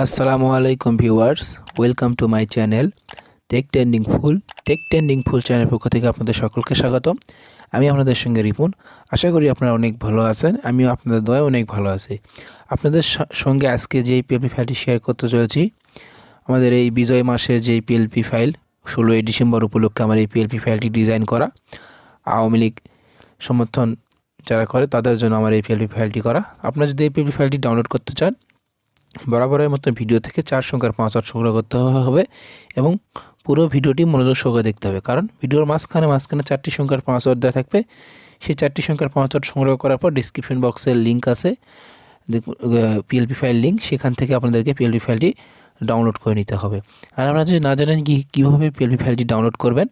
Assalamualaikum viewers, welcome to my channel tech trending full channel পক্ষ থেকে আপনাদের সকলকে স্বাগত। আমি আপনাদের সঙ্গে রিপুন। আশা করি আপনারা অনেক ভালো আছেন। আমিও আপনাদের দয়ায় অনেক ভালো আছি। আপনাদের সঙ্গে আজকে যে পিএলপি ফাইলটি শেয়ার করতে চলেছি, আমাদের এই বিজয় মাসের যে পিএলপি ফাইল 16ই ডিসেম্বর উপলক্ষে আমার এই পিএলপি ফাইলটি ডিজাইন করা, আওয়ামী লীগ সমর্থন যারা করে তাদের জন্য আমার এই পিএলপি ফাইলটি করা। আপনারা যদি এই পিএলপি ফাইলটি ডাউনলোড করতে চান, বরাবরের মতো ভিডিও থেকে 4 সংখ্যার পাসওয়ার্ড সংগ্রহ করতে হবে এবং পুরো ভিডিওটি মনোযোগ সহকারে দেখতে হবে, কারণ ভিডিওর মাঝখানে 4টি সংখ্যার পাসওয়ার্ড দেওয়া থাকবে। সেই 4টি সংখ্যার পাসওয়ার্ড সংগ্রহ করার পর ডিসক্রিপশন বক্সের লিঙ্ক আছে, পিএলপি ফাইল লিঙ্ক, সেখান থেকে আপনাদেরকে পিএলপি ফাইলটি ডাউনলোড করে নিতে হবে। আর আপনারা যদি না জানেন কীভাবে পিএলপি ফাইলটি ডাউনলোড করবেন,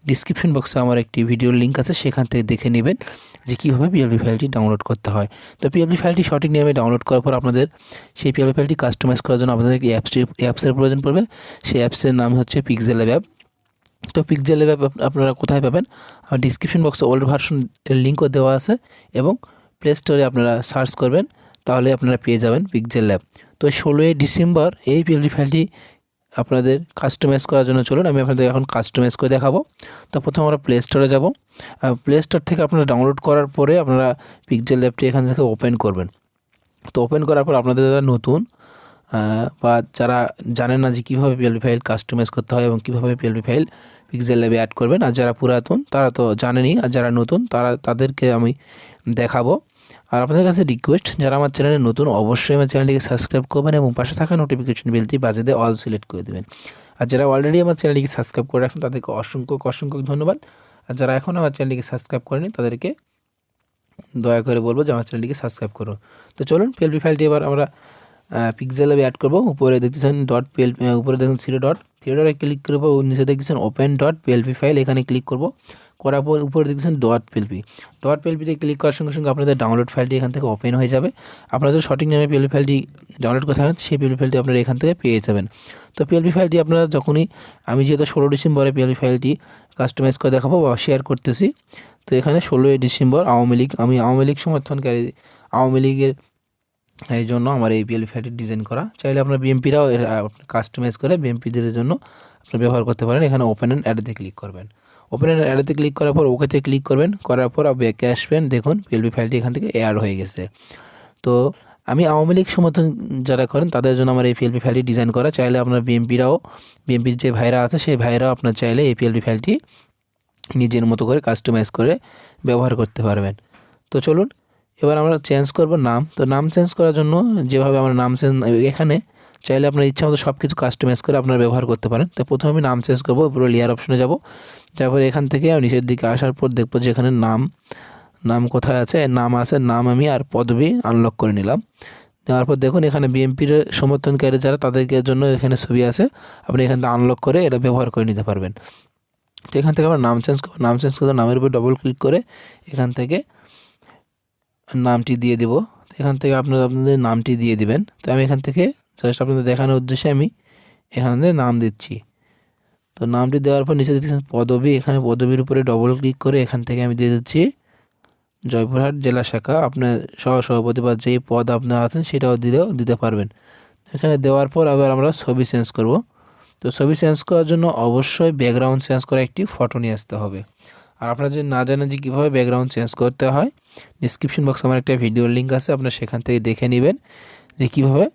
ডিসক্রিপশন বক্সে আমার একটি ভিডিওর লিঙ্ক আছে, সেখান থেকে দেখে নেবেন যে কীভাবে পিএলপি ফাইলটি ডাউনলোড করতে হয়। তো পিএলপি ফাইলটি সঠিক নিয়মে ডাউনলোড করার পর আপনাদের সেই পিএলপি ফাইলটি কাস্টমাইজ করার জন্য আপনাদের অ্যাপসের প্রয়োজন পড়বে। সেই অ্যাপসের নাম হচ্ছে pixellab অ্যাপ। তো pixellab অ্যাপ আপনারা কোথায় পাবেন? আমার ডিসক্রিপশন বক্সে ওল্ড ভার্সন লিঙ্কও দেওয়া আছে এবং প্লে স্টোরে আপনারা সার্চ করবেন, তাহলে আপনারা পেয়ে যাবেন pixellab। তো 16ই ডিসেম্বর এই পিএলপি ফাইলটি আপনাদের কাস্টমাইজ করার জন্য চলুন আমি আপনাদের এখন কাস্টমাইজ করে দেখাবো। তো প্রথমে আমরা প্লে স্টোরে যাব। প্লে স্টোর থেকে আপনারা ডাউনলোড করার পরে আপনারা pixellabটি এখান থেকে ওপেন করবেন। তো ওপেন করার পর আপনাদের যারা নতুন বা যারা জানেন না যে কীভাবে পিএলপি ফাইল কাস্টমাইজ করতে হয় এবং কীভাবে পিএলপি ফাইল pixellabে অ্যাড করবেন, আর যারা পুরাতন তারা তো জানেনই, আর যারা নতুন তাদেরকে আমি দেখাবো। আর আপনাদের কাছে রিকোয়েস্ট, যারা আমার চ্যানেলে নতুন অবশ্যই আমার চ্যানেলটিকে সাবস্ক্রাইব করবেন এবং পাশে থাকা নোটিফিকেশন বেলটি বাজিয়ে দিয়ে অল সিলেক্ট করে দেবেন। আর যারা অলরেডি আমার চ্যানেলটিকে সাবস্ক্রাইব করে রাখছেন তাদেরকে অসংখ্য ধন্যবাদ। আর যারা এখন আমার চ্যানেলটিকে সাবস্ক্রাইব করেনি তাদেরকে দয়া করে বলবো যে আমার চ্যানেলটিকে সাবস্ক্রাইব করুন। তো চলুন পিএলপি ফাইলটি এবার আমরা pixellabে অ্যাড করবো। উপরে দেখতেছেন উপরে দেখুন থ্রি ডটে ক্লিক করবো, নিচে দেখতেছেন ওপেন .plt ফাইল, এখানে ক্লিক করবো। করার পর উপরে দেখতেছেন .plt ক্লিক করার সঙ্গে সঙ্গে আপনাদের ডাউনলোড ফাইলটি এখান থেকে ওপেন হয়ে যাবে। আপনাদের সঠিক নামে পিএলপি ফাইলটি ডাউনলোড করতে হবে, সেই পিএলপি ফাইলটি আপনারা এখান থেকে পেয়ে যাবেন। তো পিএলপি ফাইলটি আপনারা যখনই, আমি যেহেতু 16 ডিসেম্বরে পিএলপি ফাইলটি কাস্টমাইজ করে দেখাবো বা শেয়ার করতেছি, তো এখানে 16ই ডিসেম্বর আমি আওয়ামী লীগ সমর্থনকারী, আওয়ামী লীগের এই জন্য আমার এই পিএলপি ফাইলটি ডিজাইন করা। চাইলে আপনার বিএমপিরাও কাস্টমাইজ করে বিএমপিদের জন্য আপনি ব্যবহার করতে পারেন। এখানে ওপেন অ্যান্ড অ্যাডতে ক্লিক করবেন। ওপেন অ্যান্ড অ্যাডতে ক্লিক করার পর ওকেতে ক্লিক করবেন। করার পর ব্যাকে আসবেন, দেখুন পিএলপি ফাইলটি এখান থেকে অ্যাড হয়ে গেছে। তো আমি আওয়ামী লীগ সমর্থন যারা করেন তাদের জন্য আমার এই পিএলপি ফাইলটি ডিজাইন করা। চাইলে আপনার বিএমপির যে ভাইরা আছে সেই ভাইরাও আপনার চাইলে এই পিএলপি ফাইলটি নিজের মতো করে কাস্টমাইজ করে ব্যবহার করতে পারবেন। তো চলুন এবার আমরা চেঞ্জ করব নাম। তো নাম চেঞ্জ করার জন্য যেভাবে আমরা নাম চেঞ্জ, এখানে চাইলে আপনার ইচ্ছা মতো সব কিছু কাস্টমাইজ করে আপনারা ব্যবহার করতে পারেন। তো প্রথমে আমি নাম চেঞ্জ করবো, পুরো লেয়ার অপশনে যাব। তারপর এখান থেকে নিচের দিকে আসার পর দেখবো যে এখানে নাম কোথায় আছে, নাম আছে, নাম আমি আর পদবি আনলক করে নিলাম। দেওয়ার পর দেখুন এখানে বিএমপির সমর্থনকারী যারা তাদেরকে জন্য এখানে ছবি আছে, আপনি এখান থেকে আনলক করে এটা ব্যবহার করে নিতে পারবেন। তো এখান থেকে আমরা নাম চেঞ্জ করবো। নাম চেঞ্জ করে নামের উপর ডবল ক্লিক করে এখান থেকে নামটি দিয়ে দেব। এখান থেকে আপনাদের নামটি দিয়ে দিবেন। তো আমি এখান থেকে জাস্ট আপনাদের দেখানোর উদ্দেশ্যে আমি এখানে নাম দিচ্ছি। তো নামটি দেওয়ার পর নিচে দেখছেন পদবি, এখানে পদবির উপরে ডবল ক্লিক করে এখান থেকে আমি দিয়ে দিচ্ছি জয়পুরহাট জেলা শাখা। আপনার সহসভাপতি বা যেই পদ আপনার আছেন সেটাও দিতে পারবেন। এখানে দেওয়ার পর আবার আমরা ছবি চেঞ্জ করব। তো ছবি চেঞ্জ করার জন্য অবশ্যই ব্যাকগ্রাউন্ড চেঞ্জ করা একটি ফটো নিয়ে আসতে হবে। আর আপনারা যদি না জানেন যে কীভাবে ব্যাকগ্রাউন্ড চেঞ্জ করতে হয়, ডিসক্রিপশন বক্সে আমার একটা ভিডিওর লিঙ্ক আছে, আপনারা সেখান থেকে দেখে নেবেন যে কীভাবে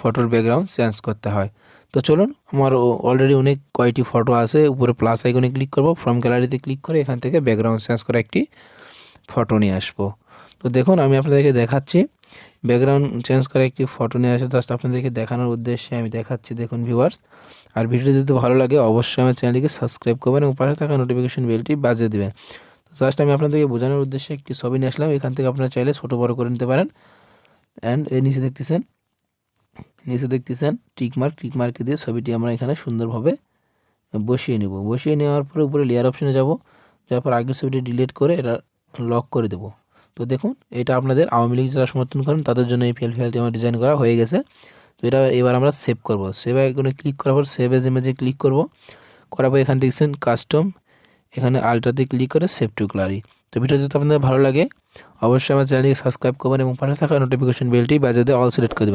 ফটোর ব্যাকগ্রাউন্ড চেঞ্জ করতে হয়। তো চলুন, আমার অলরেডি অনেক কয়টি ফটো আছে। উপরে প্লাস আইকনে ক্লিক করব, ফ্রম গ্যালারিতে ক্লিক করে এখান থেকে ব্যাকগ্রাউন্ড চেঞ্জ করা একটি ফটো নিয়ে আসবো। তো দেখুন আমি আপনাদেরকে দেখাচ্ছি ব্যাকগ্রাউন্ড চেঞ্জ করা একটি ফটো নিয়ে আসে, জাস্ট আপনাদেরকে দেখানোর উদ্দেশ্যে আমি দেখাচ্ছি। দেখুন ভিউয়ার্স, আর ভিডিওটি যদি ভালো লাগে অবশ্যই আমার চ্যানেলটিকে সাবস্ক্রাইব করবেন এবং পাশে থাকা নোটিফিকেশন বেলটি বাজিয়ে দেবেন। তো জাস্ট আমি আপনাদেরকে বোঝানোর উদ্দেশ্যে একটি ছবি নিয়ে আসলাম। এখান থেকে আপনারা চাইলে ছোটো বড়ো করে নিতে পারেন। অ্যান্ড এর নিচে দেখতেছেন টিকমার্ক দিয়ে ছবিটি আমরা এখানে সুন্দরভাবে বসিয়ে নেব। বসিয়ে নেওয়ার পরে উপরে লেয়ার অপশনে যাব, যার পর আগের ছবিটি ডিলিট করে এটা লক করে দেব। তো দেখুন এটা আপনাদের আওয়ামী লীগ যারা সমর্থন করেন তাদের জন্য এই পিএলপি ফাইলটি আমার ডিজাইন করা হয়ে গেছে। তো এটা এবার আমরা সেভ করব। সেভ আইকনে ক্লিক করার পর সেভ এজ ইমেজে ক্লিক করব। করার পর এখানে দেখছেন কাস্টম, এখানে আলট্রাতে ক্লিক করে সেভ টু গ্যালারি। তো ভিডিও যদি আপনাদের ভালো লাগে অবশ্যই আমার চ্যানেলটিকে সাবস্ক্রাইব করবেন এবং পাশে থাকা নোটিফিকেশন বেলটি বাজিয়ে দিয়ে অল সিলেক্ট করে দেবেন।